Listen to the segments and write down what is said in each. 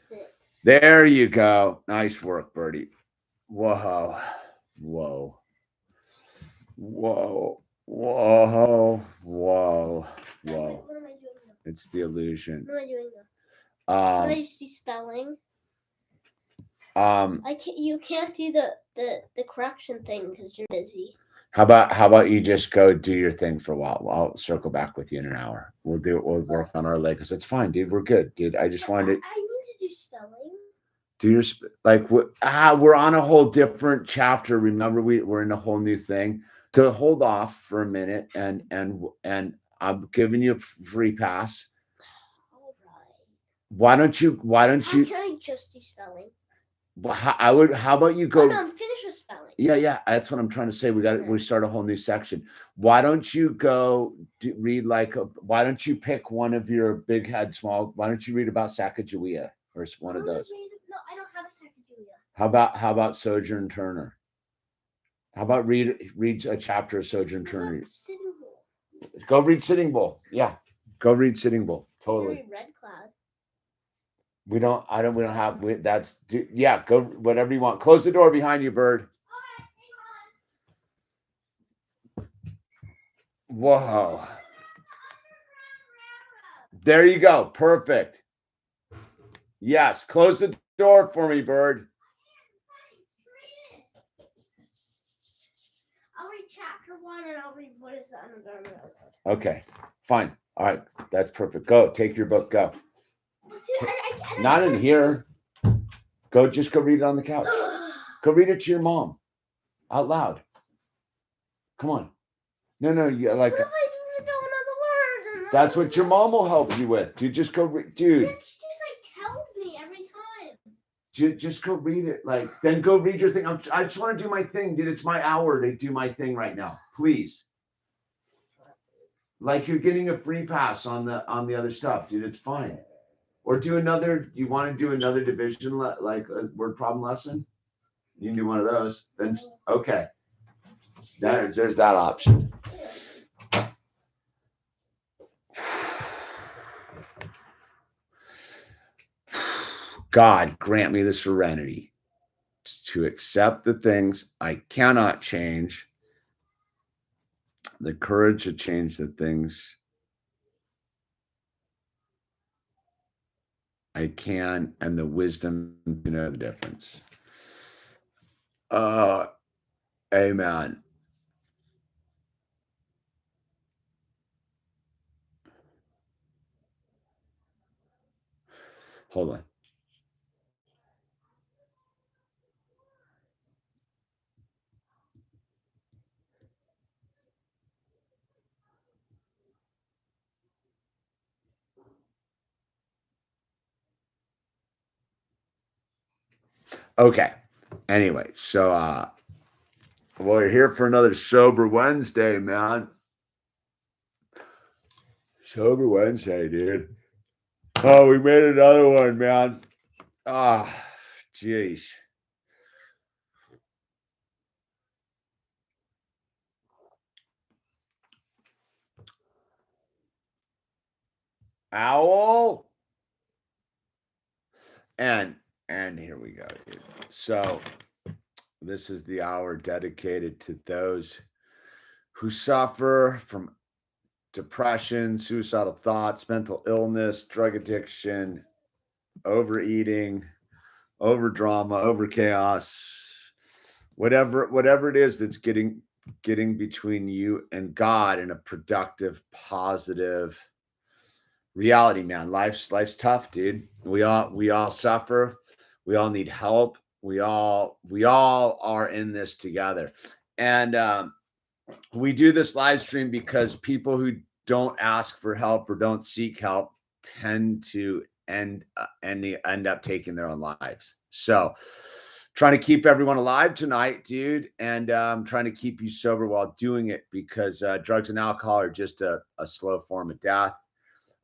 56. There you go. Nice work, Birdie. Whoa. Whoa. Whoa. Whoa. Whoa. Whoa. What am I doing now? It's the illusion. What am I doing now? Can I just do spelling? You can't do the correction thing because you're busy. How about you just go do your thing for a while? I'll circle back with you in an hour. We'll work on our Legos. It's fine, dude. We're good, dude. I just wanted to. I need to do spelling. Do your we're on a whole different chapter. Remember, we're in a whole new thing. To hold off for a minute, and I'm giving you a free pass. All right. Why don't you? Can I just do spelling? How about you go? Oh, no, I'm finished with spelling. Yeah. That's what I'm trying to say. We start a whole new section. Why don't you go read why don't you pick one of your big head small? Why don't you read about Sacagawea or one of those? No, I don't have a Sacagawea. How about Sojourn Turner? How about read a chapter of Sojourn Turner? Sitting Bull. Go read Sitting Bull. Yeah, go read Sitting Bull. Totally. Red Cloud. We don't have. Go whatever you want. Close the door behind you, Bird. Whoa. There you go. Perfect. Yes. Close the door for me, Bird. I'll read chapter 1 and I'll read what is the Underground Railroad. Okay. Fine. All right. That's perfect. Go. Take your book. Go. Dude, Not in here. Just go read it on the couch. Go read it to your mom out loud. Come on. No. You like. What if I don't know the words? That's what your mom will help you with. Dude, just go read. Dude. She just tells me every time. Just go read it. Then go read your thing. I just want to do my thing, dude. It's my hour to do my thing right now. Please. You're getting a free pass on the other stuff, dude. It's fine. Or do another. You want to do another division like a word problem lesson? You can do one of those. Then okay. There's that option. God grant me the serenity to accept the things I cannot change, the courage to change the things I can, and the wisdom to know the difference. Amen. Hold on. Okay. Anyway, so we're here for another Sober Wednesday, man. Sober Wednesday, dude. Oh, we made another one, man. Jeez. Owl. And here we go, dude. So this is the hour dedicated to those who suffer from depression, suicidal thoughts, mental illness, drug addiction, overeating, over drama, over chaos, whatever it is that's getting between you and God in a productive, positive reality, man. Life's tough, dude. We all suffer. We all need help. We all are in this together. And we do this live stream because people who don't ask for help or don't seek help tend to end up taking their own lives. So trying to keep everyone alive tonight, dude. And trying to keep you sober while doing it, because drugs and alcohol are just a slow form of death.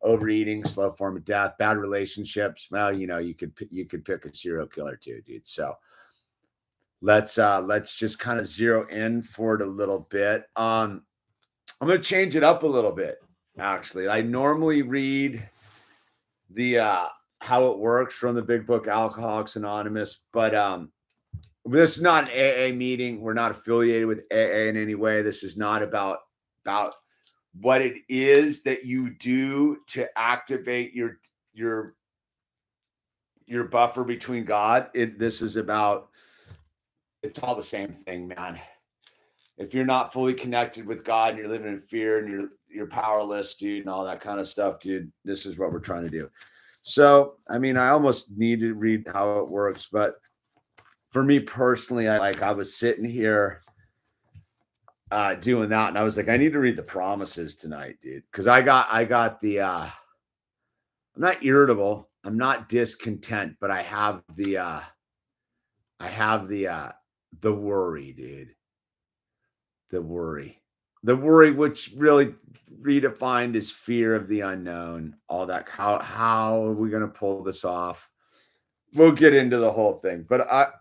Overeating, slow form of death. Bad relationships. Well, you could pick a serial killer too, dude. So let's just kind of zero in for it a little bit. I'm going to change it up a little bit. Actually, I normally read the how it works from the big book Alcoholics Anonymous, but this is not an AA meeting. We're not affiliated with AA in any way. This is not about what it is that you do to activate your buffer between God. This is about, it's all the same thing, man. If you're not fully connected with God and you're living in fear and you're powerless, dude, and all that kind of stuff, dude, this is what we're trying to do. So, I mean, I almost need to read how it works, but for me personally, I was sitting here doing that, and I was like, I need to read the promises tonight, dude, because I got the I'm not irritable, I'm not discontent, but I have the worry, dude. The worry, which really redefined as fear of the unknown, all that. How are we going to pull this off? We'll get into the whole thing, but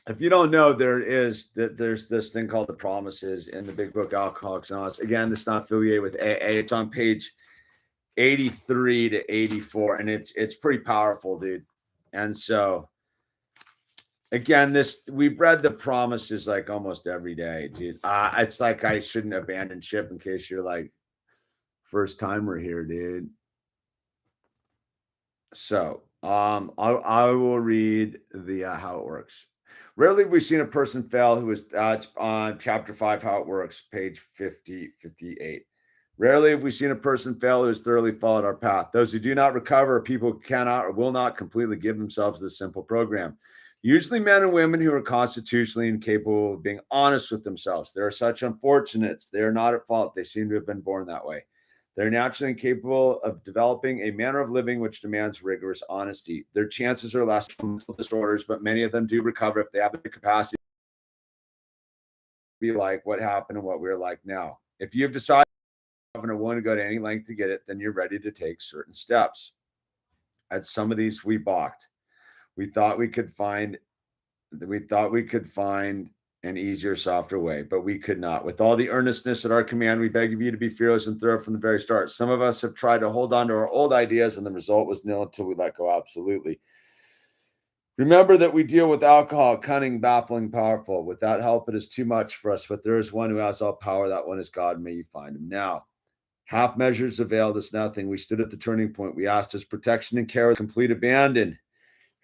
if you don't know, there's this thing called the promises in the big book Alcoholics Anonymous. Again, this is not affiliated with AA. It's on page 83 to 84, and it's pretty powerful, dude. And so again, we've read the promises like almost every day, dude. It's like I shouldn't abandon ship in case you're like first timer here, dude. So I will read the how it works. Rarely have we seen a person fail who is it's on chapter 5, how it works, page 58. Rarely have we seen a person fail who has thoroughly followed our path. Those who do not recover are people who cannot or will not completely give themselves this simple program. Usually men and women who are constitutionally incapable of being honest with themselves. There are such unfortunates. They are not at fault. They seem to have been born that way. They're naturally incapable of developing a manner of living which demands rigorous honesty. Their chances are less from mental disorders, but many of them do recover if they have the capacity to be like what happened and what we're like now. If you have decided or willing to go to any length to get it, then you're ready to take certain steps. At some of these, we balked. We thought we could find an easier, softer way, but we could not. With all the earnestness at our command, we beg of you to be fearless and thorough from the very start. Some of us have tried to hold on to our old ideas, and the result was nil until we let go absolutely. Remember that we deal with alcohol, cunning, baffling, powerful. Without help, it is too much for us, but there is one who has all power. That one is God. May you find him now. Half measures availed us nothing. We stood at the turning point. We asked his protection and care with complete abandon.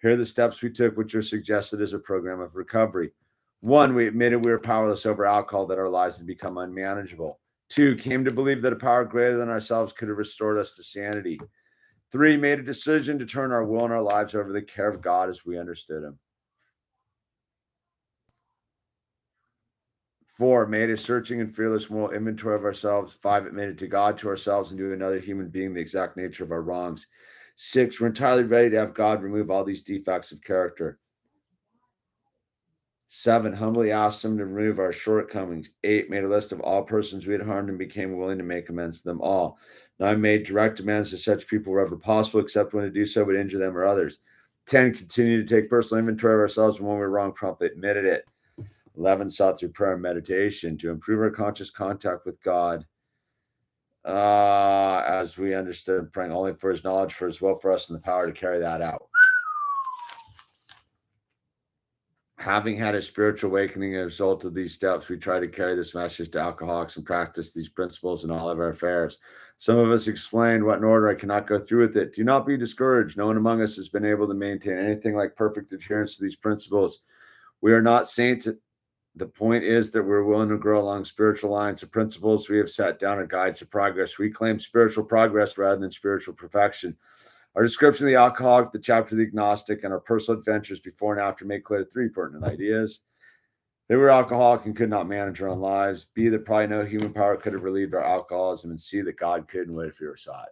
Here are the steps we took, which are suggested as a program of recovery. 1, we admitted we were powerless over alcohol, that our lives had become unmanageable. 2, came to believe that a power greater than ourselves could have restored us to sanity. 3, made a decision to turn our will and our lives over to the care of God as we understood him. 4, made a searching and fearless moral inventory of ourselves. 5, admitted to God, to ourselves, and to another human being the exact nature of our wrongs. 6, we're entirely ready to have God remove all these defects of character. 7, humbly asked him to remove our shortcomings. 8, made a list of all persons we had harmed and became willing to make amends to them all. 9, made direct amends to such people wherever possible, except when to do so would injure them or others. 10, continued to take personal inventory of ourselves, and when we were wrong, promptly admitted it. 11, sought through prayer and meditation to improve our conscious contact with God, as we understood, praying only for his knowledge, for his will for us, and the power to carry that out. Having had a spiritual awakening as a result of these steps, we try to carry this message to alcoholics and practice these principles in all of our affairs. Some of us explained what in order I cannot go through with it. Do not be discouraged. No one among us has been able to maintain anything like perfect adherence to these principles. We are not saints. The point is that we're willing to grow along spiritual lines. The principles we have set down are guides to progress. We claim spiritual progress rather than spiritual perfection. Our description of the alcoholic, the chapter of the agnostic, and our personal adventures before and after make clear 3 pertinent ideas. They were alcoholic and could not manage our own lives. B, that probably no human power could have relieved our alcoholism. And C, that God could and would if he were sought.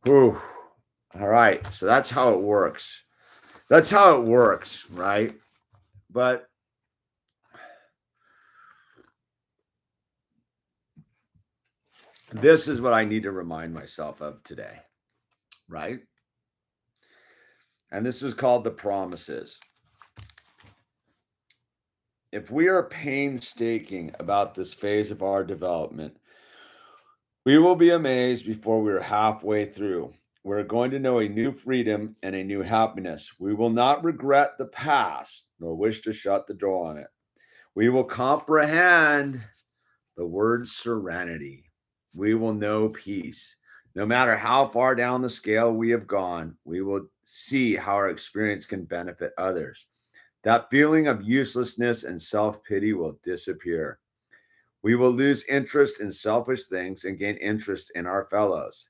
Whew. All right. So that's how it works. That's how it works, right? But this is what I need to remind myself of today, right? And this is called the promises. If we are painstaking about this phase of our development, We will be amazed before we are halfway through. We're going to know a new freedom and a new happiness. We will not regret the past nor wish to shut the door on it. We will comprehend the word serenity. We will know peace. No matter how far down the scale we have gone, we will see how our experience can benefit others. That feeling of uselessness and self pity will disappear. We will lose interest in selfish things and gain interest in our fellows.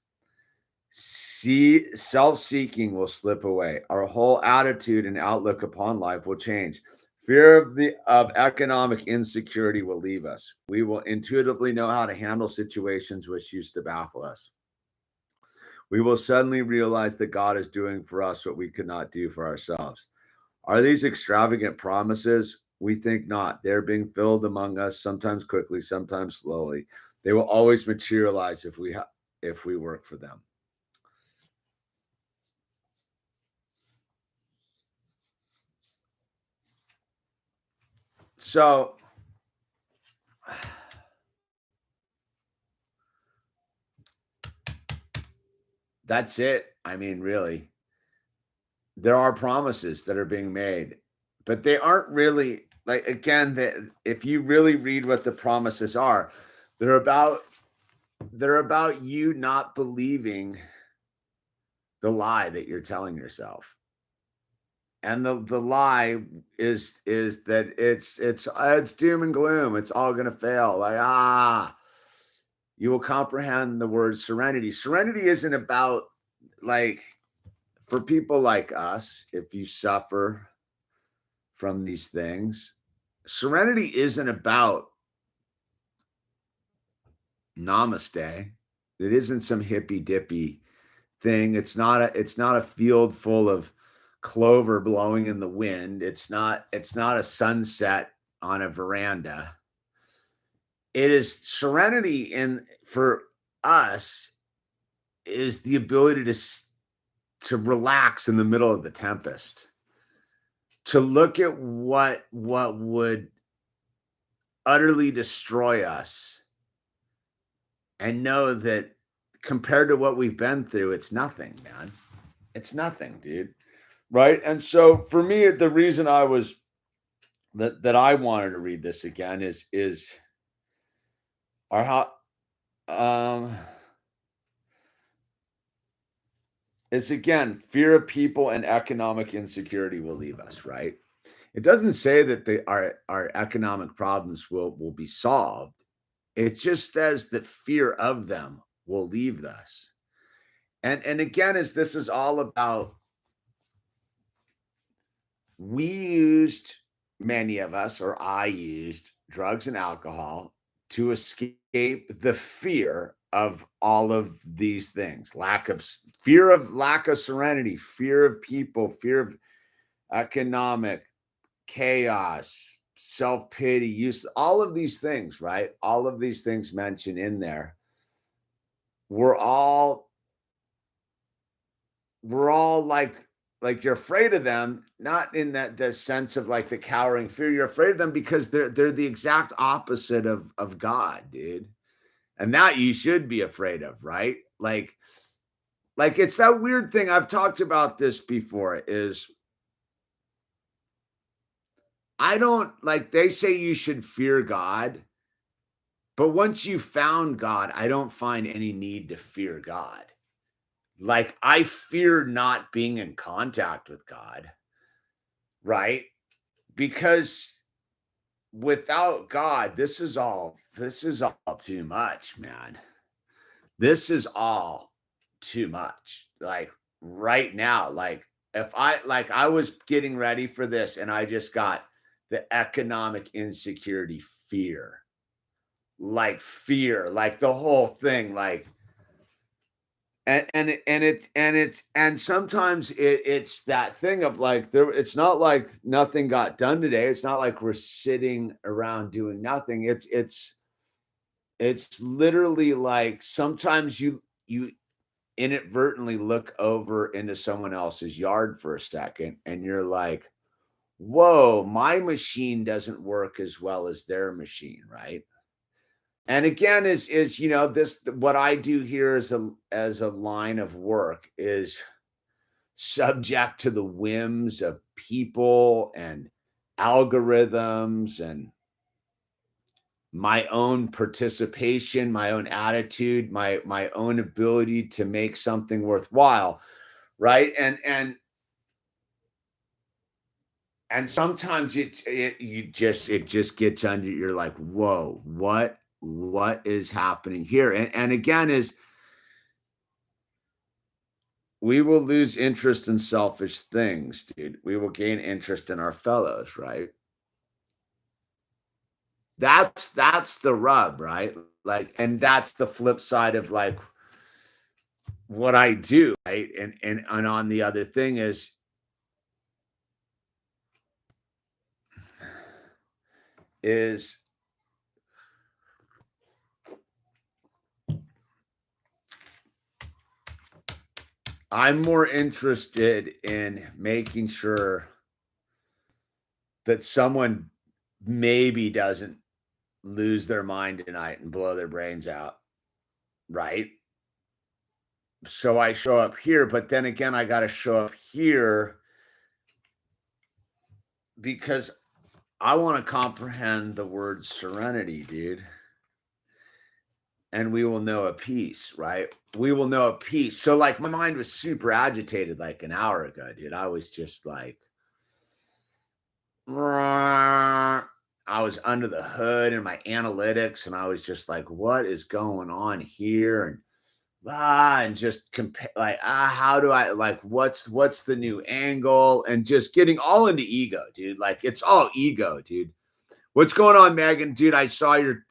Self seeking will slip away. Our whole attitude and outlook upon life will change. Fear of economic insecurity will leave us. We will intuitively know how to handle situations which used to baffle us. We will suddenly realize that God is doing for us what we could not do for ourselves. Are these extravagant promises? We think not. They're being filled among us, sometimes quickly, sometimes slowly. They will always materialize if we work for them. So that's it. I mean, really, there are promises that are being made, but they aren't really like, again, if you really read what the promises are, they're about you not believing the lie that you're telling yourself. And the lie is that it's doom and gloom. It's all gonna fail. Like, you will comprehend the word serenity. Serenity isn't about, like, for people like us, if you suffer from these things, serenity isn't about namaste. It isn't some hippy dippy thing. It's not a field full of clover blowing in the wind. It's not a sunset on a veranda. It is serenity, and for us is the ability to relax in the middle of the tempest, to look at what would utterly destroy us and know that compared to what we've been through, it's nothing, man. It's nothing, dude. Right? And so for me, the reason I was that I wanted to read this again is our how it's, again, fear of people and economic insecurity will leave us, right? It doesn't say that our economic problems will be solved. It just says that fear of them will leave us. And again, as this is all about, we used, many of us, or I used drugs and alcohol to escape the fear of all of these things. Lack of serenity, fear of people, fear of economic chaos, self-pity, use, all of these things, right? All of these things mentioned in there. We're all like you're afraid of them, not in that the sense of like the cowering fear. You're afraid of them because they're the exact opposite of God, dude. And that you should be afraid of, right? Like it's that weird thing. I've talked about this before, is I don't, like, they say you should fear God, but once you found God, I don't find any need to fear God. Like, I fear not being in contact with God, right? Because without God, this is all too much, man. This is all too much. Like right now, like if I was getting ready for this and I just got the economic insecurity fear, like the whole thing, like, and sometimes it's that thing of like, it's not like nothing got done today. It's not like we're sitting around doing nothing. It's literally like sometimes you inadvertently look over into someone else's yard for a second and you're like, whoa, my machine doesn't work as well as their machine, right? And again, is this what I do here as a line of work is subject to the whims of people and algorithms and my own participation, my own attitude, my own ability to make something worthwhile, right? And sometimes it just gets under, you're like, whoa, what is happening here? And again, is we will lose interest in selfish things, dude. We will gain interest in our fellows, right? That's the rub, right? Like, and that's the flip side of like what I do, right? And on the other thing is I'm more interested in making sure that someone maybe doesn't lose their mind tonight and blow their brains out, right? So I show up here, but then again, I got to show up here because I want to comprehend the word serenity, dude. And we will know a peace, right? We will know a peace. So, like, my mind was super agitated like an hour ago, dude. I was just like, I was under the hood in my analytics, and I was just like, what is going on here? And just compare, like, how do I, like, what's the new angle? And just getting all into ego, dude. Like, it's all ego, dude. What's going on, Megan? Dude, I saw your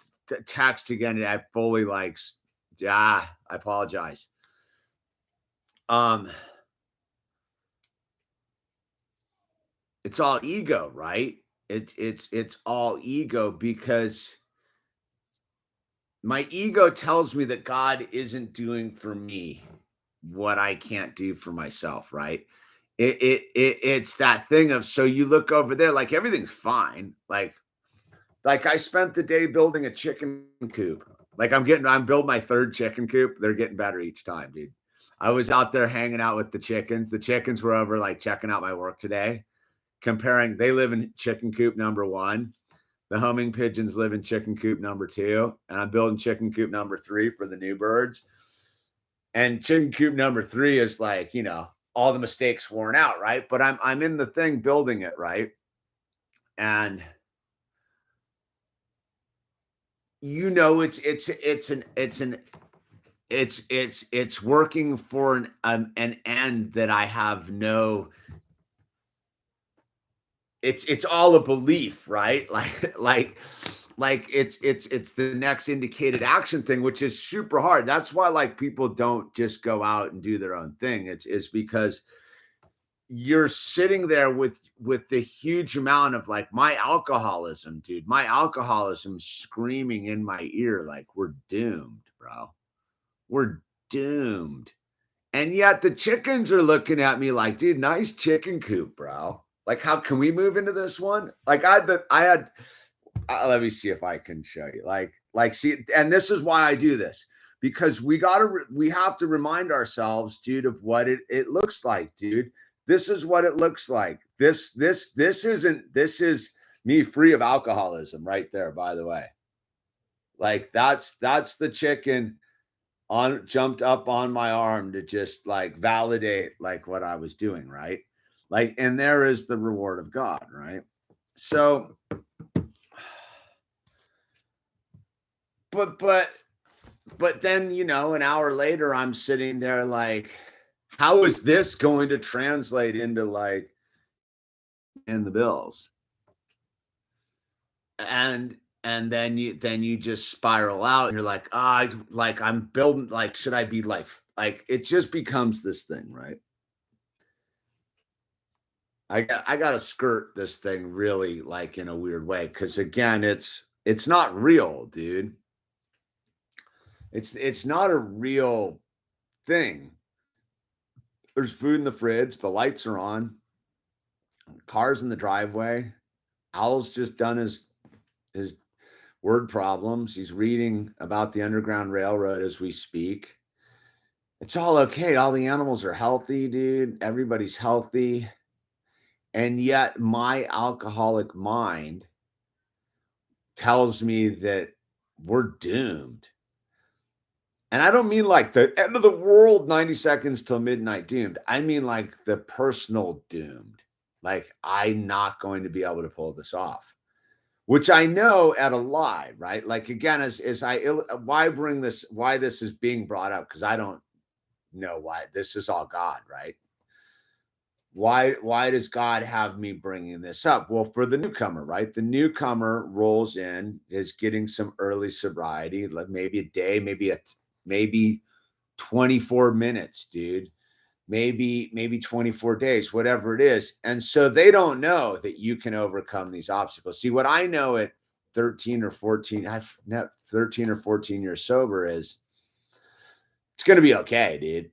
text again, and I fully like, yeah, I apologize. It's all ego, right? It's all ego because my ego tells me that God isn't doing for me what I can't do for myself, right? It's that thing of, so you look over there, like everything's fine. Like I spent the day building a chicken coop. Like I'm building my third chicken coop. They're getting better each time, dude. I was out there hanging out with the chickens. The chickens were over like checking out my work today, comparing. They live in chicken coop number 1. The homing pigeons live in chicken coop number 2, and I'm building chicken coop number 3 for the new birds. And chicken coop number 3 is like, all the mistakes worn out, right? But I'm in the thing building it, right? And it's working for an end that I have no. It's all a belief, right? Like it's the next indicated action thing, which is super hard. That's why like people don't just go out and do their own thing. It's because you're sitting there with the huge amount of like my alcoholism, dude. My alcoholism screaming in my ear, like, we're doomed, bro. We're doomed. And yet the chickens are looking at me like, dude, nice chicken coop, bro. Like, how can we move into this one? Like, I had let me see if I can show you. See, and this is why I do this, because we have to remind ourselves, dude, of what it looks like, dude. This is what it looks like. This is me free of alcoholism right there, by the way. Like that's the chicken jumped up on my arm to just like validate like what I was doing, right? Like, and there is the reward of God, right? So but then, an hour later I'm sitting there like, how is this going to translate into like in the bills? And then you just spiral out and you're like, I'm building, like, should I be like it just becomes this thing, right? I got to skirt this thing really like in a weird way, because again, it's not real, dude. It's not a real thing. There's food in the fridge, the lights are on, cars in the driveway. Owl's just done his word problems. He's reading about the Underground Railroad as we speak. It's all okay. All the animals are healthy, dude. Everybody's healthy. And yet my alcoholic mind tells me that we're doomed. And I don't mean like the end of the world, 90 seconds till midnight doomed. I mean like the personal doomed. Like I'm not going to be able to pull this off, which I know at a lie, right? Like again, why bring this, why this is being brought up? Because I don't know why. This is all God, right? Why does God have me bringing this up? Well, for the newcomer, right? The newcomer rolls in, is getting some early sobriety, like maybe a day, maybe 24 minutes, dude. Maybe 24 days, whatever it is. And so they don't know that you can overcome these obstacles. See, what I know at 13 or 14, I've 13 or 14 years sober is it's going to be okay, dude.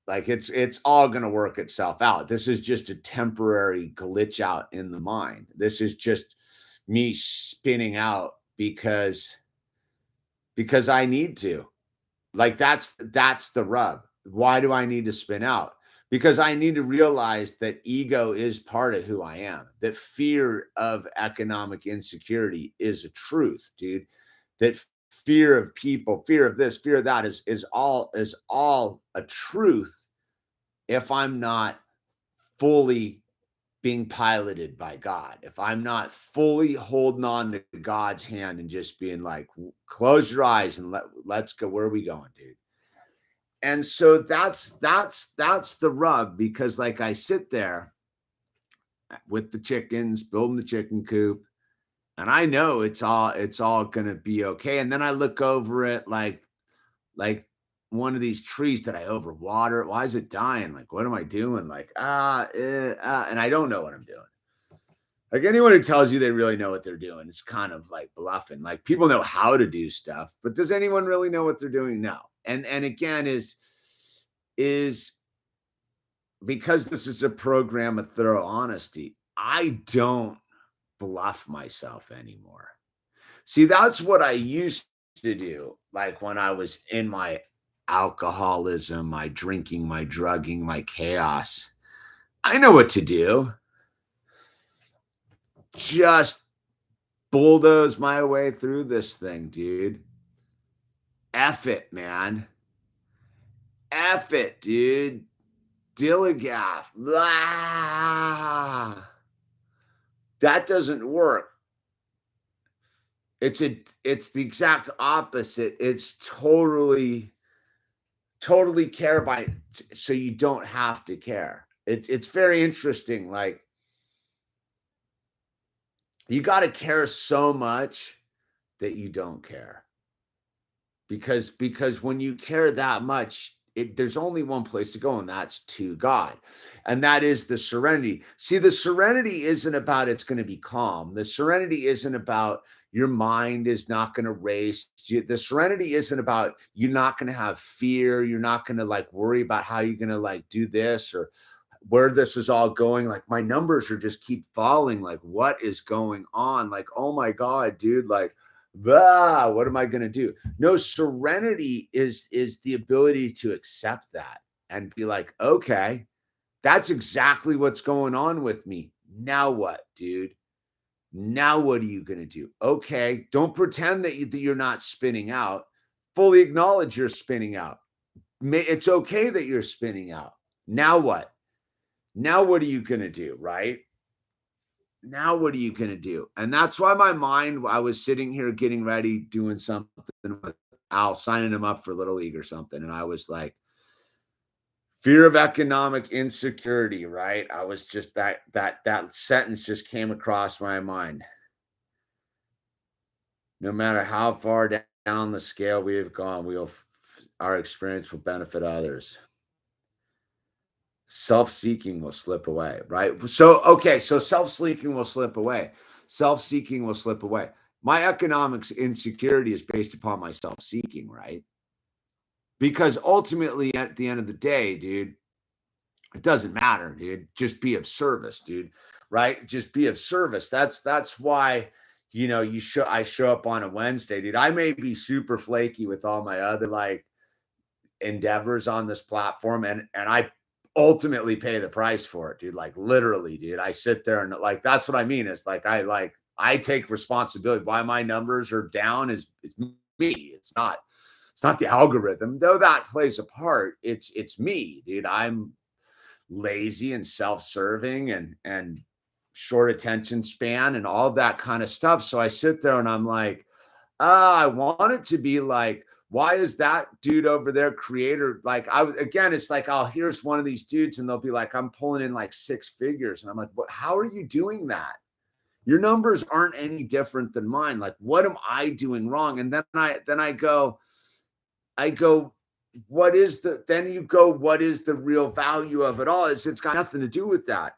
Like it's all going to work itself out. This is just a temporary glitch out in the mind. This is just me spinning out because I need to. Like that's the rub. Why do I need to spin out? Because I need to realize that ego is part of who I am. That fear of economic insecurity is a truth, dude. That fear of people, fear of this, fear of that is all a truth if I'm not fully being piloted by God. If I'm not fully holding on to God's hand and just being like, close your eyes and let's go. Where are we going, dude? And so that's the rub, because like I sit there with the chickens, building the chicken coop, and I know it's all gonna be okay. And then I look over it like one of these trees that I overwater. Why is it dying? Like, what am I doing? Like, and I don't know what I'm doing. Like anyone who tells you they really know what they're doing, it's kind of like bluffing. Like people know how to do stuff, but does anyone really know what they're doing? No. And again is because this is a program of thorough honesty. I don't bluff myself anymore. See, that's what I used to do. Like when I was in my alcoholism, my drinking, my drugging, my chaos. I know what to do. Just bulldoze my way through this thing, dude. F it, man. F it, dude. Dilligaff. Blah. That doesn't work. It's the exact opposite. It's totally care by, so you don't have to care. It's very interesting. Like you got to care so much that you don't care. Because when you care that much, there's only one place to go, and that's to God. And that is the serenity. See, the serenity isn't about it's going to be calm. The serenity isn't about your mind is not going to race. The serenity isn't about you're not going to have fear. You're not going to like worry about how you're going to like do this or where this is all going. Like my numbers are just keep falling. Like what is going on? Like, oh my God, dude, like, what am I going to do? No, serenity is the ability to accept that and be like, okay, that's exactly what's going on with me. Now what, dude? Now what are you going to do? Okay, don't pretend that you're not spinning out. Fully acknowledge you're spinning out. It's okay that you're spinning out. Now what? Now what are you going to do, right? Now what are you going to do? And that's why my mind, I was sitting here getting ready, doing something with Al, signing him up for Little League or something. And I was like, fear of economic insecurity, right? I was just that sentence just came across my mind. No matter how far down the scale we have gone, our experience will benefit others. Self-seeking will slip away, right? So, okay, so self-seeking will slip away. Self-seeking will slip away. My economics insecurity is based upon my self-seeking, right? Because ultimately, at the end of the day, dude, it doesn't matter, dude. Just be of service, dude, right? Just be of service. That's why, I show up on a Wednesday, dude. I may be super flaky with all my other like endeavors on this platform, and I ultimately pay the price for it, dude. Like literally, dude. I sit there and like that's what I mean. Is like I take responsibility. Why my numbers are down is it's me. It's not the algorithm, though that plays a part. It's me, dude. I'm lazy and self-serving and short attention span and all that kind of stuff. So I sit there and I'm like, I want it to be like, why is that dude over there creator? Like again, it's like, here's one of these dudes and they'll be like, I'm pulling in like 6 figures. And I'm like, what, how are you doing that? Your numbers aren't any different than mine. Like, what am I doing wrong? And then I go, what is the real value of it all? It's got nothing to do with that.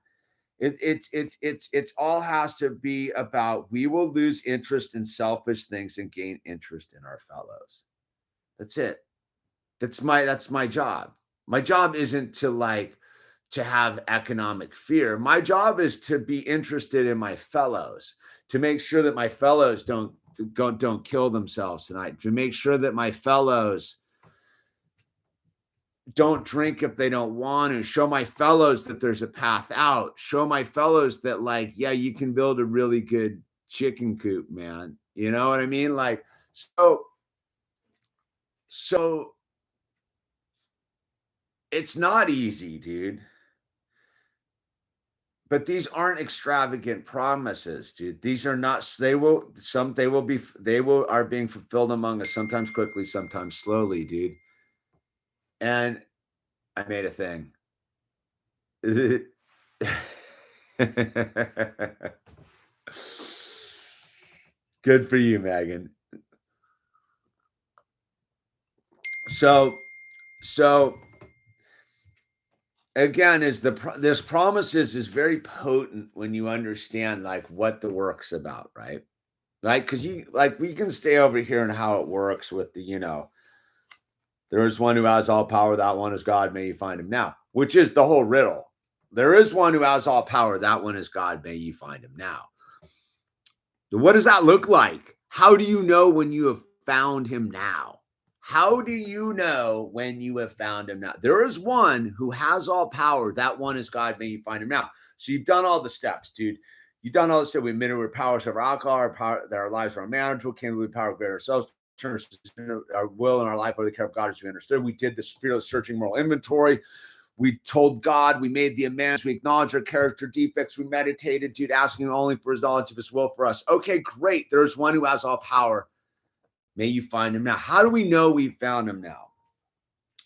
It's all has to be about, we will lose interest in selfish things and gain interest in our fellows. That's it. That's my job. My job isn't to have economic fear. My job is to be interested in my fellows, to make sure that my fellows don't kill themselves tonight, to make sure that my fellows don't drink if they don't want to, show my fellows that there's a path out, show my fellows that like, yeah, you can build a really good chicken coop, man. You know what I mean? Like, so it's not easy, dude. But these aren't extravagant promises, dude. These are not, they are being fulfilled among us, sometimes quickly, sometimes slowly, dude. And I made a thing. Good for you, Megan. So again, this promises is very potent when you understand like what the work's about, right? Like, because we can stay over here and how it works with the, there is one who has all power, that one is God, may you find him now, which is the whole riddle. There is one who has all power, that one is God, may you find him now. So what does that look like? How do you know when you have found him now? How do you know when you have found him now? There is one who has all power, that one is God, may you find him now. So you've done all the steps, dude. You've done all the steps. We admitted we're powers over alcohol, that our lives are unmanageable, came to the power of greater ourselves, turn our will and our life over the care of God as we understood. We did the fearless searching moral inventory. We told God, we made the amends, we acknowledged our character defects, we meditated, dude, asking him only for his knowledge of his will for us. Okay, great. There's one who has all power. May you find him now. How do we know we found him now?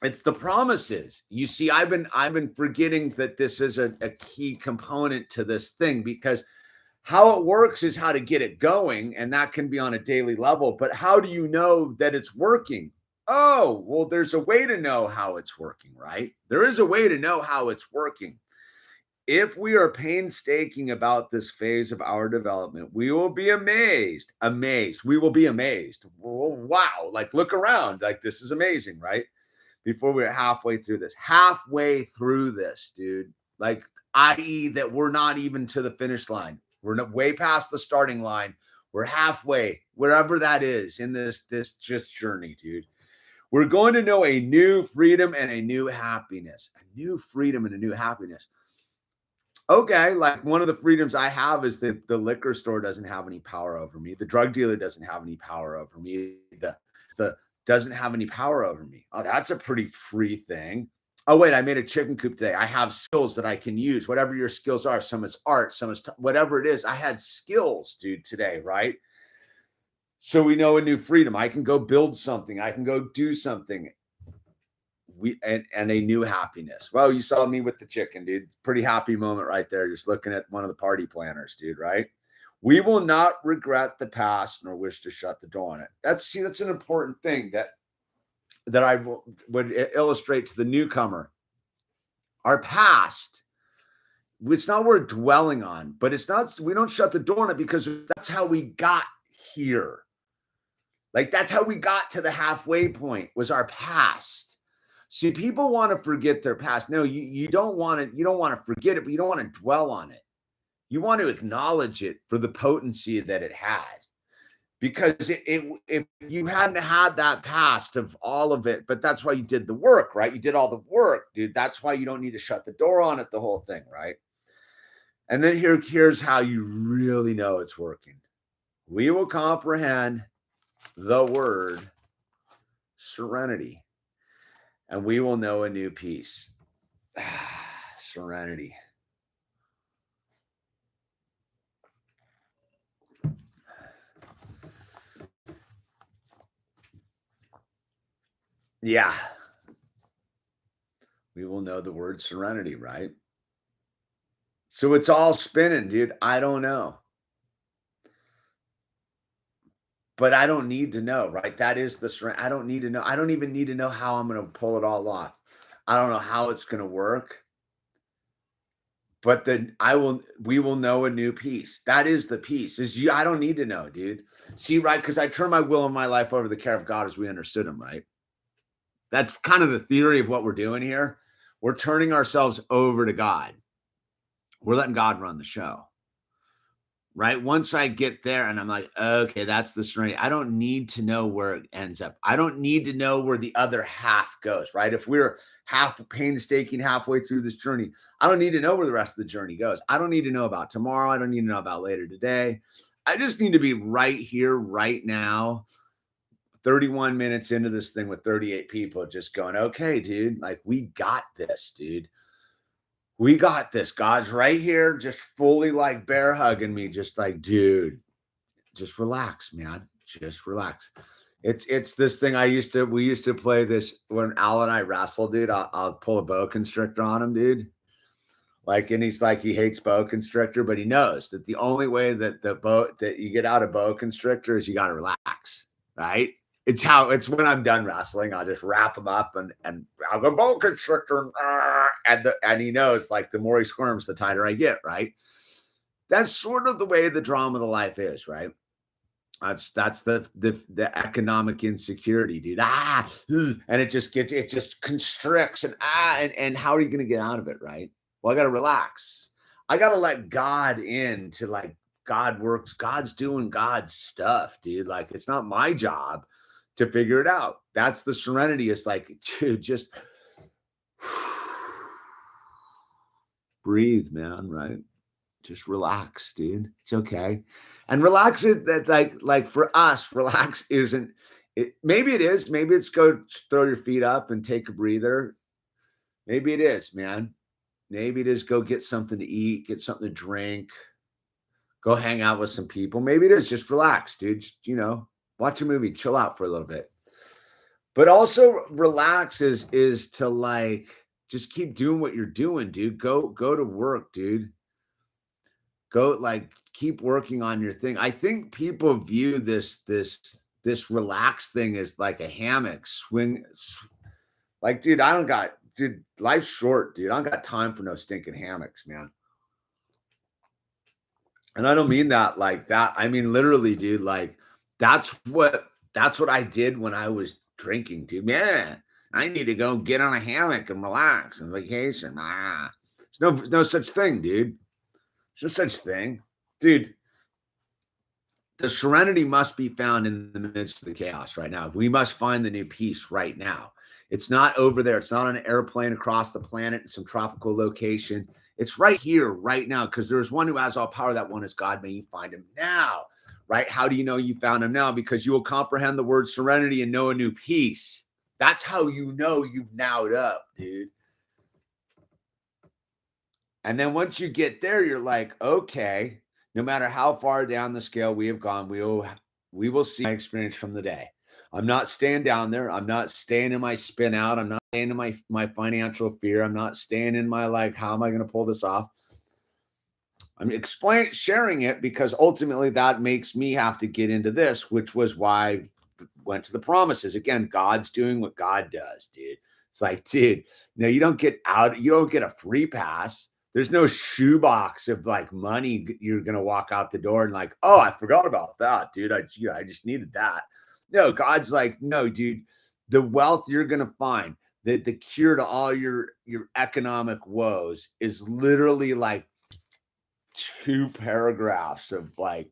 It's the promises. You see, I've been forgetting that this is a key component to this thing, because how it works is how to get it going, and that can be on a daily level. But how do you know that it's working? Oh, well, there's a way to know how it's working, right? There is a way to know how it's working. If we are painstaking about this phase of our development, we will be amazed. We will be amazed. Wow. Like, look around. Like, this is amazing, right? Before we're halfway through this, dude. Like, i.e. that we're not even to the finish line. We're not way past the starting line. We're halfway, wherever that is in this just journey, dude. We're going to know a new freedom and a new happiness. A new freedom and a new happiness. Okay, like one of the freedoms I have is that the liquor store doesn't have any power over me. The drug dealer doesn't have any power over me. The doesn't have any power over me. Oh, that's a pretty free thing. Oh, wait, I made a chicken coop today. I have skills that I can use, whatever your skills are. Some is art, some is whatever it is. I had skills, dude, today, right? So we know a new freedom. I can go build something. I can go do something. And a new happiness. Well, you saw me with the chicken, dude. Pretty happy moment right there. Just looking at one of the party planners, dude, right? We will not regret the past nor wish to shut the door on it. That's an important thing that I would illustrate to the newcomer. Our past, it's not worth dwelling on, but we don't shut the door on it, because that's how we got here. Like, that's how we got to the halfway point, was our past. See, people want to forget their past. No, you don't want to forget it, but you don't want to dwell on it. You want to acknowledge it for the potency that it had. Because if you hadn't had that past of all of it, but that's why you did the work, right? You did all the work, dude. That's why you don't need to shut the door on it, the whole thing, right? And then here's how you really know it's working. We will comprehend the word serenity, and we will know a new peace. Serenity. Yeah. We will know the word serenity, right? So it's all spinning, dude. I don't know. But I don't need to know, right? That is the serenity. I don't need to know. I don't even need to know how I'm going to pull it all off. I don't know how it's going to work. But then we will know a new peace. That is the peace. I don't need to know, dude. See, right? Because I turn my will and my life over to the care of God as we understood him, right? That's kind of the theory of what we're doing here. We're turning ourselves over to God. We're letting God run the show. Right? Once I get there and I'm like, okay, that's the serenity. I don't need to know where it ends up. I don't need to know where the other half goes, right? If we're painstaking halfway through this journey, I don't need to know where the rest of the journey goes. I don't need to know about tomorrow. I don't need to know about later today. I just need to be right here, right now, 31 minutes into this thing with 38 people just going, okay, dude, like we got this, dude. We got this. God's right here, just fully like bear hugging me, just like, dude, just relax, man. Just relax. It's this thing we used to play this when Al and I wrestle, dude. I'll pull a boa constrictor on him, dude. Like, and he's like, he hates boa constrictor, but he knows that the only way that that you get out of boa constrictor is you got to relax, right? It's when I'm done wrestling, I'll just wrap him up and I'll go boa constrictor and he knows like the more he squirms, the tighter I get, right? That's sort of the way the drama of the life is, right? That's the economic insecurity, dude. And it just constricts and how are you going to get out of it, right? Well, I got to relax. I got to let God in to like God works. God's doing God's stuff, dude. Like it's not my job to figure it out. That's the serenity. It's like, dude, just breathe, man, right? Just relax, dude. It's okay. And relax it that like for us, relax isn't it. Maybe it is. Maybe it's go throw your feet up and take a breather. Maybe it is, man. Maybe it is go get something to eat, get something to drink, go hang out with some people. Maybe it is just relax, dude. Just, watch a movie, chill out for a little bit. But also relax is to like just keep doing what you're doing, dude. Go to work, dude. Go like keep working on your thing. I think people view this relaxed thing as like a hammock swing. Like, dude, life's short, dude. I don't got time for no stinking hammocks, man. And I don't mean that like that. I mean, literally, dude, like that's what I did when I was drinking, dude. Man, I need to go get on a hammock and relax and vacation. There's no such thing, dude. There's no such thing, dude. The serenity must be found in the midst of the chaos right now. We must find the new peace right now. It's not over there. It's not on an airplane across the planet in some tropical location. It's right here, right now, because there's one who has all power. That one is God. May you find him now, right? How do you know you found him now? Because you will comprehend the word serenity and know a new peace. That's how you know you've nowed up, dude. And then once you get there, you're like, okay, no matter how far down the scale we have gone, we will see my experience from the day. I'm not staying down there. I'm not staying in my spin out. I'm not staying in my financial fear. I'm not staying in my like, how am I going to pull this off? I'm sharing it because ultimately that makes me have to get into this, which was why I went to the promises. Again, God's doing what God does, dude. It's like, dude, you don't get out. You don't get a free pass. There's no shoebox of like money. You're going to walk out the door and like, oh, I forgot about that, dude. I just needed that. No, God's like, no, dude, the wealth you're going to find, the cure to all your economic woes is literally like 2 paragraphs of like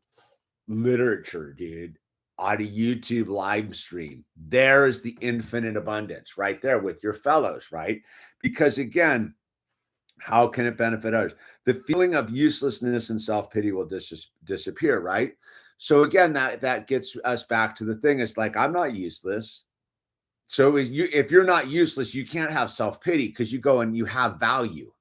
literature, dude, on a YouTube live stream. There is the infinite abundance right there with your fellows, right? Because again, how can it benefit others? The feeling of uselessness and self-pity will disappear, right? So again, that gets us back to the thing. It's like, I'm not useless. So if you're not useless, you can't have self-pity because you go and you have value.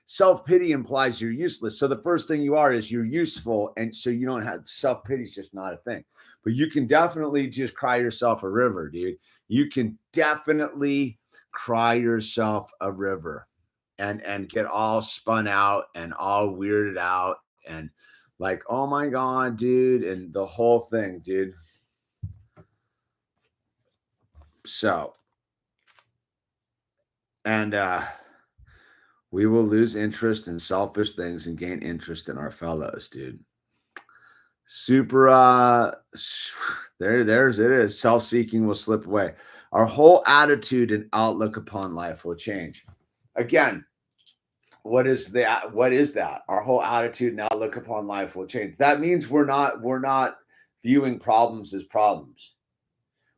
Self-pity implies you're useless. So the first thing you are is you're useful. And so you don't have self-pity is just not a thing. But you can definitely just cry yourself a river, dude. You can definitely cry yourself a river and get all spun out and all weirded out and like, oh my God, dude, and the whole thing, dude. So, and we will lose interest in selfish things and gain interest in our fellows, dude. Super there's it is. Self-seeking will slip away. Our whole attitude and outlook upon life will change. Again, what is that? What is that? Our whole attitude and outlook upon life will change. That means we're not viewing problems as problems.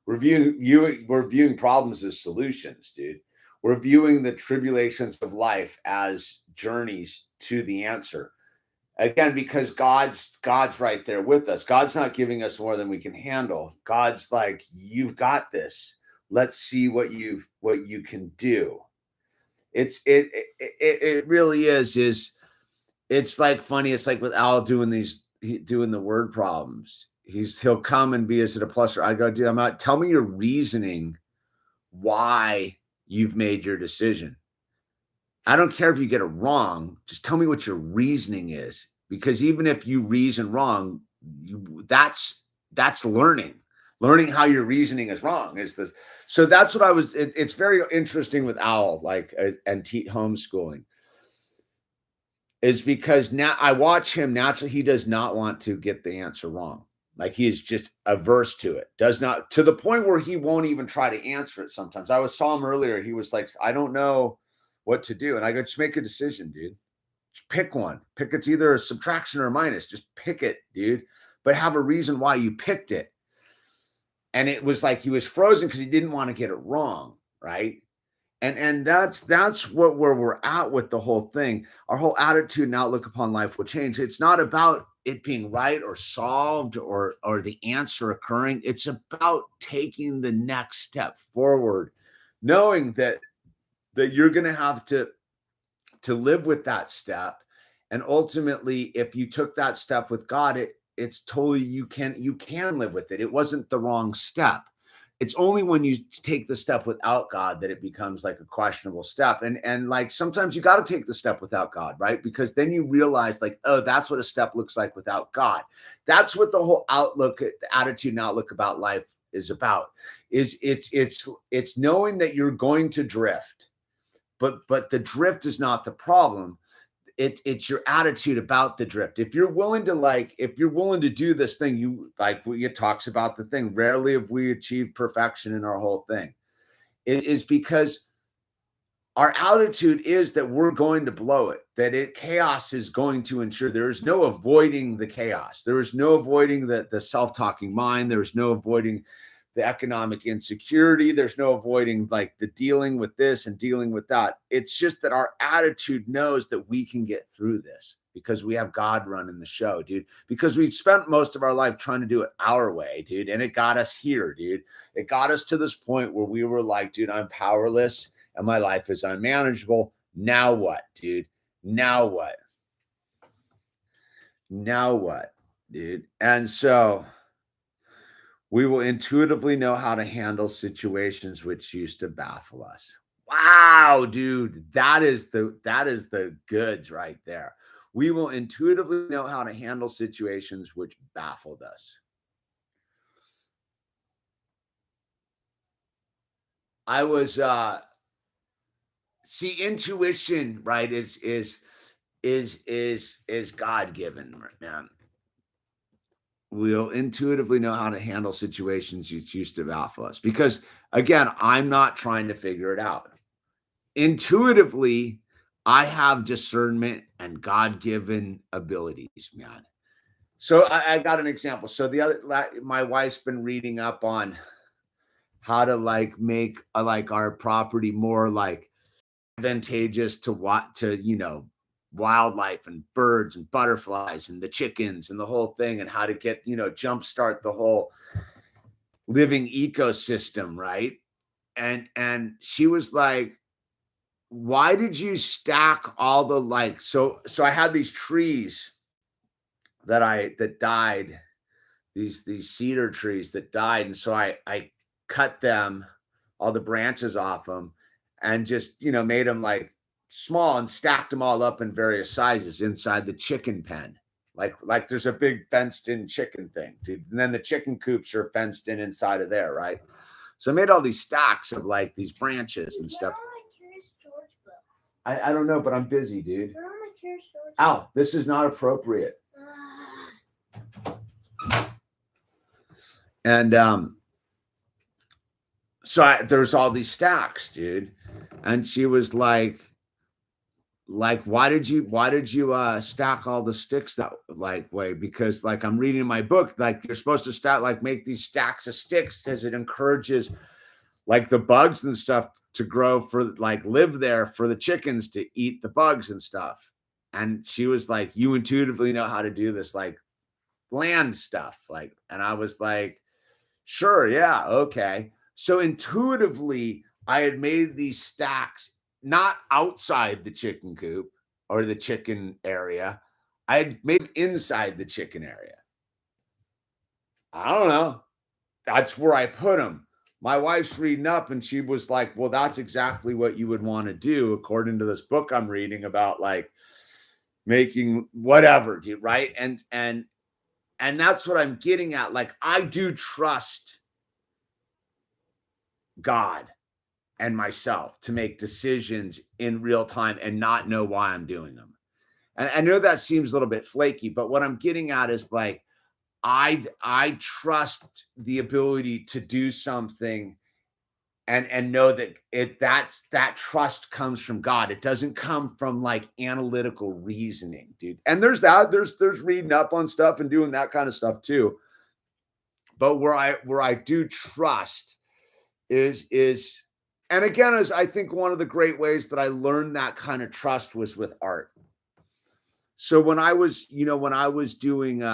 We're viewing problems as solutions, dude. We're viewing the tribulations of life as journeys to the answer. Again, because God's right there with us. God's not giving us more than we can handle. God's like, you've got this. Let's see what you can do. It really is it's like funny. It's like with Al doing the word problems. He'll come and be, is it a plus or I go, dude, I'm not. Tell me your reasoning why you've made your decision. I don't care if you get it wrong. Just tell me what your reasoning is, because even if you reason wrong, that's learning how your reasoning is wrong is this. So that's what it's very interesting with Owl, like, and homeschooling is because now I watch him naturally. He does not want to get the answer wrong. Like he is just averse to it, does not, to the point where he won't even try to answer it. Sometimes saw him earlier. He was like, I don't know what to do. And I go, just make a decision, dude. Just pick one. It's either a subtraction or a minus. Just pick it, dude. But have a reason why you picked it. And it was like he was frozen because he didn't want to get it wrong, right? And that's where we're at with the whole thing. Our whole attitude and outlook upon life will change. It's not about it being right or solved or the answer occurring. It's about taking the next step forward, knowing that you're going to have to live with that step. And ultimately, if you took that step with God, it's totally, you can live with it. It wasn't the wrong step. It's only when you take the step without God that it becomes like a questionable step. And like sometimes you got to take the step without God, right? Because then you realize like, oh, that's what a step looks like without God. That's what the whole outlook, the attitude and outlook about life is about. It's knowing that you're going to drift, but the drift is not the problem. It's your attitude about the drift. If you're willing to do this thing, you like it talks about the thing. Rarely have we achieved perfection in our whole thing. It is because our attitude is that we're going to blow it, that chaos is going to ensure. There is no avoiding the chaos. There is no avoiding the self-talking mind. There is no avoiding the economic insecurity. There's no avoiding like the dealing with this and dealing with that. It's just that our attitude knows that we can get through this because we have God running the show, dude, because we spent most of our life trying to do it our way, dude. And it got us here, dude. It got us to this point where we were like, dude, I'm powerless and my life is unmanageable. Now what, dude? Now what? Now what, dude? And so we will intuitively know how to handle situations which used to baffle us. Wow, dude, that is the goods right there. We will intuitively know how to handle situations which baffled us. I was see, intuition, right, is God-given, man. We'll intuitively know how to handle situations you choose to baffle us. Because again, I'm not trying to figure it out. Intuitively, I have discernment and God-given abilities, man. So I got an example. So my wife's been reading up on how to like make like our property more like advantageous to what to wildlife and birds and butterflies and the chickens and the whole thing, and how to get jumpstart the whole living ecosystem, right? And she was like, why did you stack all the like so I had these trees that died, these cedar trees that died, and so I cut them, all the branches off them, and just made them like small and stacked them all up in various sizes inside the chicken pen. Like there's a big fenced in chicken thing, dude. And then the chicken coops are fenced in inside of there, right? So I made all these stacks of like these branches and stuff. I don't know, but I'm busy, dude. Ow, this is not appropriate. And so there's all these stacks, dude. And she was like, why did you stack all the sticks that like way? Because like I'm reading my book, like you're supposed to make these stacks of sticks because it encourages like the bugs and stuff to grow, for like live there for the chickens to eat the bugs and stuff. And she was like, you intuitively know how to do this like land stuff. Like, and I was like, sure, yeah, okay. So intuitively, I had made these stacks not outside the chicken coop or the chicken area. I had made them inside the chicken area. I don't know. That's where I put them. My wife's reading up and she was like, well, that's exactly what you would want to do according to this book I'm reading about, like making whatever, dude, right? And that's what I'm getting at. Like, I do trust God and myself to make decisions in real time and not know why I'm doing them. And I know that seems a little bit flaky, but what I'm getting at is like, I trust the ability to do something and know that trust comes from God. It doesn't come from like analytical reasoning, dude. And there's reading up on stuff and doing that kind of stuff too. But where I do trust is and again, as I think one of the great ways that I learned that kind of trust was with art. So when I was doing when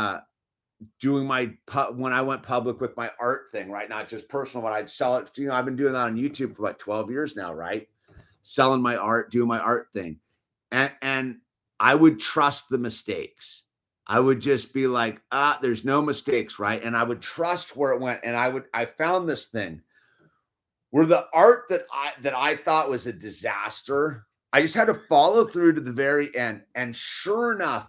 I went public with my art thing, right? Not just personal, when I'd sell it, I've been doing that on YouTube for like 12 years now, right? Selling my art, doing my art thing. And I would trust the mistakes. I would just be like, there's no mistakes, right? And I would trust where it went. And I found this thing where the art that I thought was a disaster, I just had to follow through to the very end. And sure enough,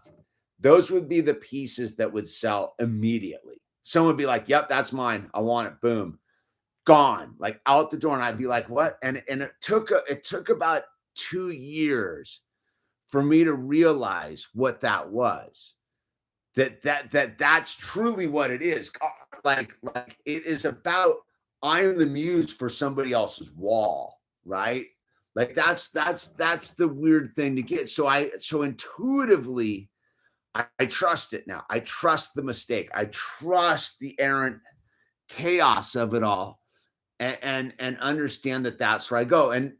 those would be the pieces that would sell immediately. Someone would be like, yep, that's mine. I want it. Boom. Gone. Like out the door. And I'd be like, what? And it took about 2 years for me to realize what that was. That's truly what it is. Like it is about, I am the muse for somebody else's wall, right? Like that's the weird thing to get. So intuitively, I trust it now. I trust the mistake. I trust the errant chaos of it all, and understand that that's where I go. And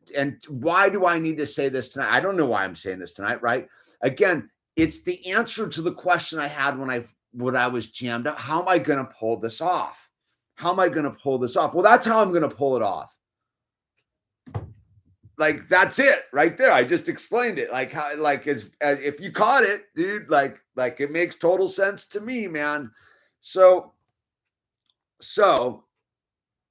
why do I need to say this tonight? I don't know why I'm saying this tonight, right? Again, it's the answer to the question I had when I was jammed up. How am I going to pull this off? How am I going to pull this off? Well, that's how I'm going to pull it off. Like, that's it right there. I just explained it. Like how, like as if you caught it, dude, like it makes total sense to me, man. So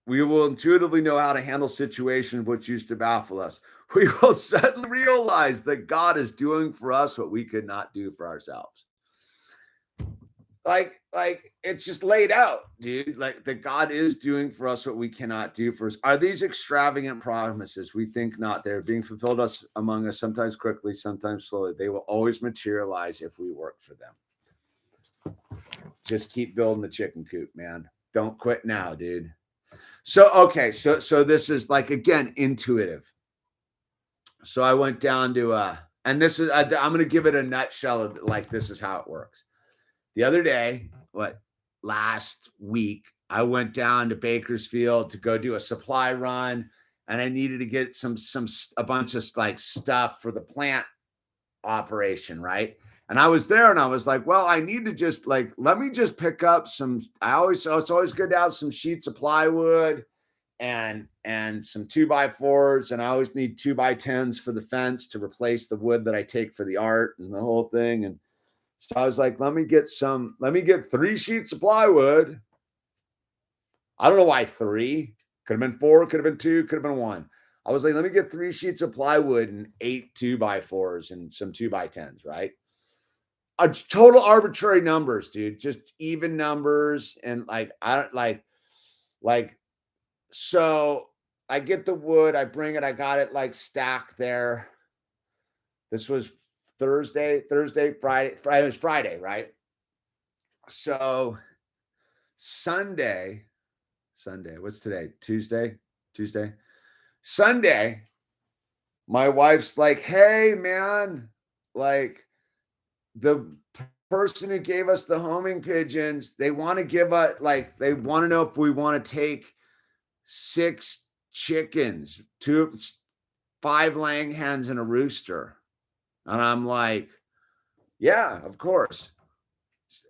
we will intuitively know how to handle situations which used to baffle us. We will suddenly realize that God is doing for us what we could not do for ourselves. Like it's just laid out, dude. Like that God is doing for us what we cannot do for us. Are these extravagant promises? We think not. They're being fulfilled among us, sometimes quickly, sometimes slowly. They will always materialize if we work for them. Just keep building the chicken coop, man. Don't quit now, dude. So, okay. So this is like, again, intuitive. So I went down to And this is, I'm going to give it a nutshell of like, this is how it works. The other day, last week, I went down to Bakersfield to go do a supply run, and I needed to get a bunch of like stuff for the plant operation, right? And I was there and I was like, well, I need to just like, let me just pick up some, it's always good to have some sheets of plywood and some 2x4s. And I always need 2x10s for the fence to replace the wood that I take for the art and the whole thing. And so I was like, let me get 3 sheets of plywood. I don't know why 3. Could have been 4, could have been 2, could have been 1. I was like, let me get 3 sheets of plywood and 8 2x4s and some 2x10s, right? A total arbitrary numbers, dude. Just even numbers. And so I get the wood, I bring it, I got it like stacked there. This was Thursday, Friday. It was Friday, right? So Sunday, what's today? Tuesday. Sunday, my wife's like, hey, man, like the person who gave us the homing pigeons, they want to give us, like, they want to know if we want to take 6 chickens, 5 laying hens and a rooster. And I'm like, yeah, of course.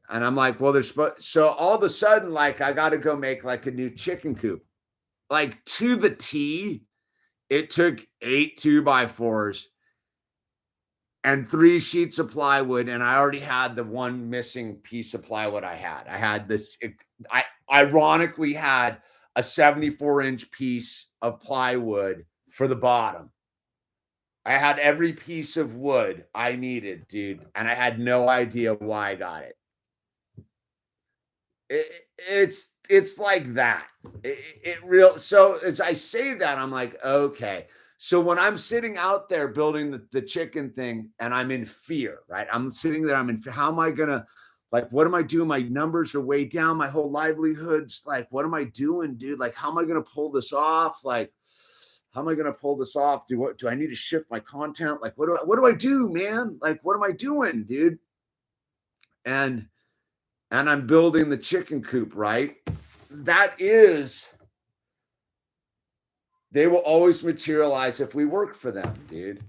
And I'm like, well, so all of a sudden, like, I got to go make like a new chicken coop, like to the T. It took 8 2x4s and 3 sheets of plywood. And I already had the one missing piece of plywood I had this, I ironically had a 74-inch piece of plywood for the bottom. I had every piece of wood I needed, dude. And I had no idea why I got it. It's like that. So as I say that, I'm like, okay. So when I'm sitting out there building the chicken thing and I'm in fear, right? I'm sitting there, I'm in fear. How am I gonna, like, what am I doing? My numbers are way down. My whole livelihood's like, what am I doing, dude? Like, how am I gonna pull this off? Like, how am I gonna pull this off? Do I need to shift my content? Like, what do I do, man? Like, what am I doing, dude? And I'm building the chicken coop, right? They will always materialize if we work for them, dude.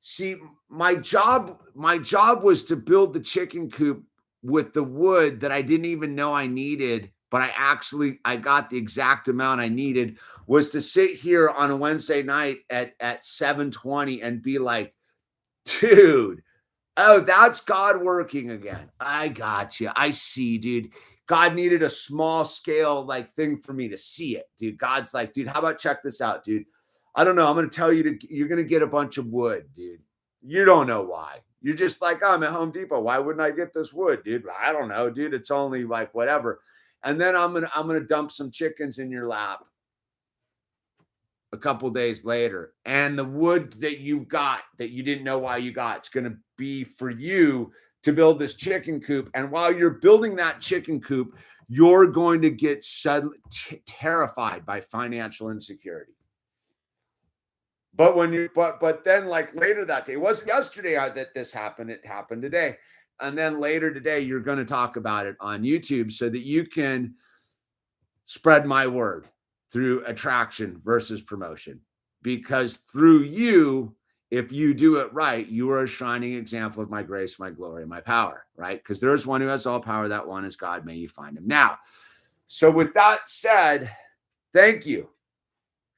See, my job was to build the chicken coop with the wood that I didn't even know I needed, but I got the exact amount I needed, was to sit here on a Wednesday night at 7:20 and be like, dude, oh, that's God working again. I got you. I see, dude. God needed a small scale like thing for me to see it, dude. God's like, dude, how about check this out, dude? I don't know. I'm going to tell you you're going to get a bunch of wood, dude. You don't know why. You're just like, oh, I'm at Home Depot. Why wouldn't I get this wood, dude? I don't know, dude. It's only like whatever. And then I'm going to dump some chickens in your lap a couple days later, and the wood that you've got that you didn't know why you got, it's going to be for you to build this chicken coop. And while you're building that chicken coop, you're going to get suddenly terrified by financial insecurity. But then like later that day, it wasn't yesterday that this happened, it happened today. And then later today, you're going to talk about it on YouTube so that you can spread my word through attraction versus promotion. Because through you, if you do it right, you are a shining example of my grace, my glory, my power, right? Because there is one who has all power. That one is God. May you find him. Now, so with that said, thank you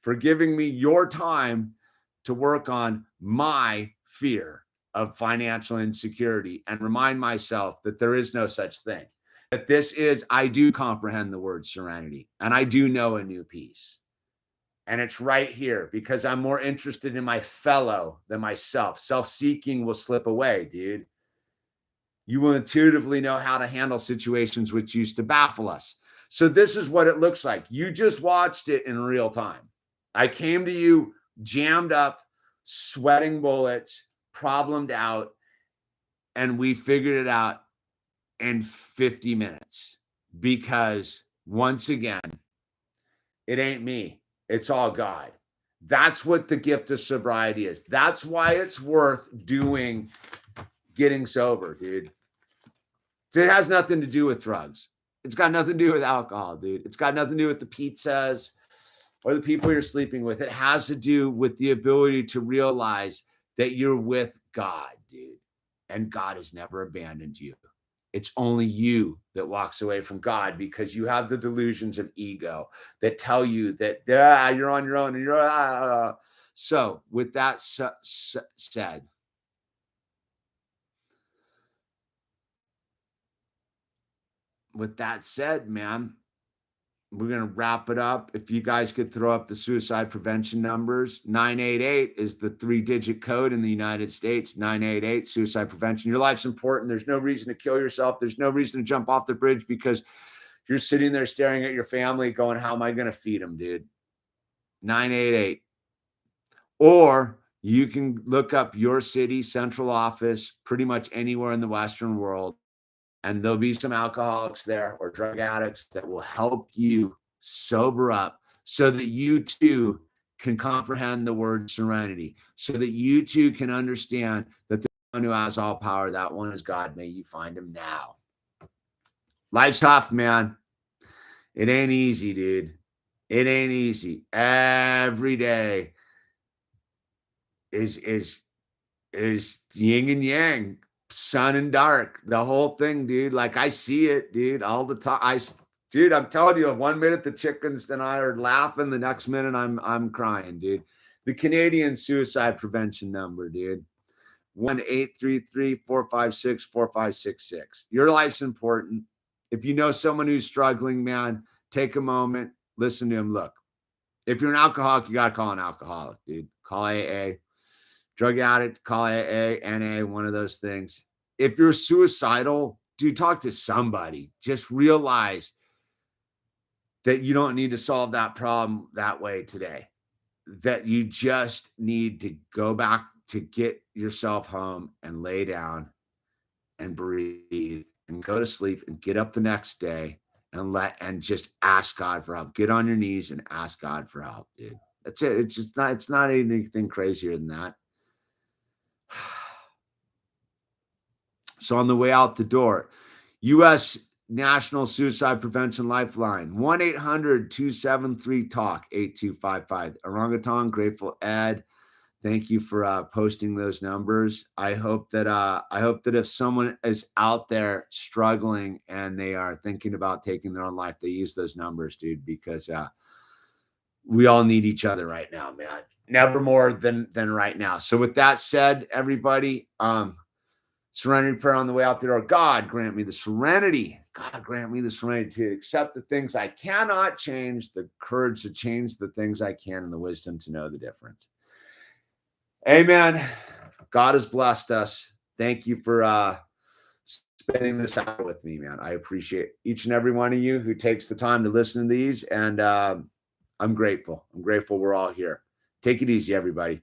for giving me your time to work on my fear of financial insecurity and remind myself that there is no such thing. That I do comprehend the word serenity, and I do know a new peace. And it's right here because I'm more interested in my fellow than myself. Self-seeking will slip away, dude. You will intuitively know how to handle situations which used to baffle us. So this is what it looks like. You just watched it in real time. I came to you jammed up, sweating bullets, problemed out, and we figured it out in 50 minutes because once again, it ain't me. It's all God. That's what the gift of sobriety is. That's why it's worth getting sober, dude. It has nothing to do with drugs. It's got nothing to do with alcohol, dude. It's got nothing to do with the pizzas or the people you're sleeping with. It has to do with the ability to realize that you're with God, dude. And God has never abandoned you. It's only you that walks away from God because you have the delusions of ego that tell you that you're on your own and you're. So with that said, man, we're going to wrap it up. If you guys could throw up the suicide prevention numbers, 988 is the 3-digit code in the United States, 988 suicide prevention. Your life's important. There's no reason to kill yourself. There's no reason to jump off the bridge because you're sitting there staring at your family going, how am I going to feed them, dude? 988. Or you can look up your city central office pretty much anywhere in the Western world. And there'll be some alcoholics there or drug addicts that will help you sober up so that you too can comprehend the word serenity, so that you too can understand that the one who has all power, that one is God. May you find him now. Life's tough, man. It ain't easy, dude. It ain't easy. Every day is yin and yang. Sun and dark, the whole thing, dude. Like I see it, dude, all the time. Dude, I'm telling you, 1 minute the chickens and I are laughing, the next minute I'm crying, dude. The Canadian suicide prevention number, dude. 1-833-456-4566. Your life's important. If you know someone who's struggling, man, take a moment, listen to him. Look, if you're an alcoholic, you gotta call an alcoholic, dude. Call AA. Drug addict, call AA, NA, one of those things. If you're suicidal, dude, talk to somebody. Just realize that you don't need to solve that problem that way today. That you just need to go back to get yourself home and lay down and breathe and go to sleep and get up the next day and just ask God for help. Get on your knees and ask God for help, dude. That's it. It's not anything crazier than that. So on the way out the door, U.S. National Suicide Prevention Lifeline, 1-800-273-TALK, 8255. Orangutan, Grateful Ed, thank you for posting those numbers. I hope that if someone is out there struggling and they are thinking about taking their own life, they use those numbers, dude, because we all need each other right now, man. Never more than right now. So with that said, everybody, serenity prayer on the way out the door. God, grant me the serenity. God, grant me the serenity to accept the things I cannot change, the courage to change the things I can, and the wisdom to know the difference. Amen. God has blessed us. Thank you for spending this hour with me, man. I appreciate each and every one of you who takes the time to listen to these, and I'm grateful. I'm grateful we're all here. Take it easy, everybody.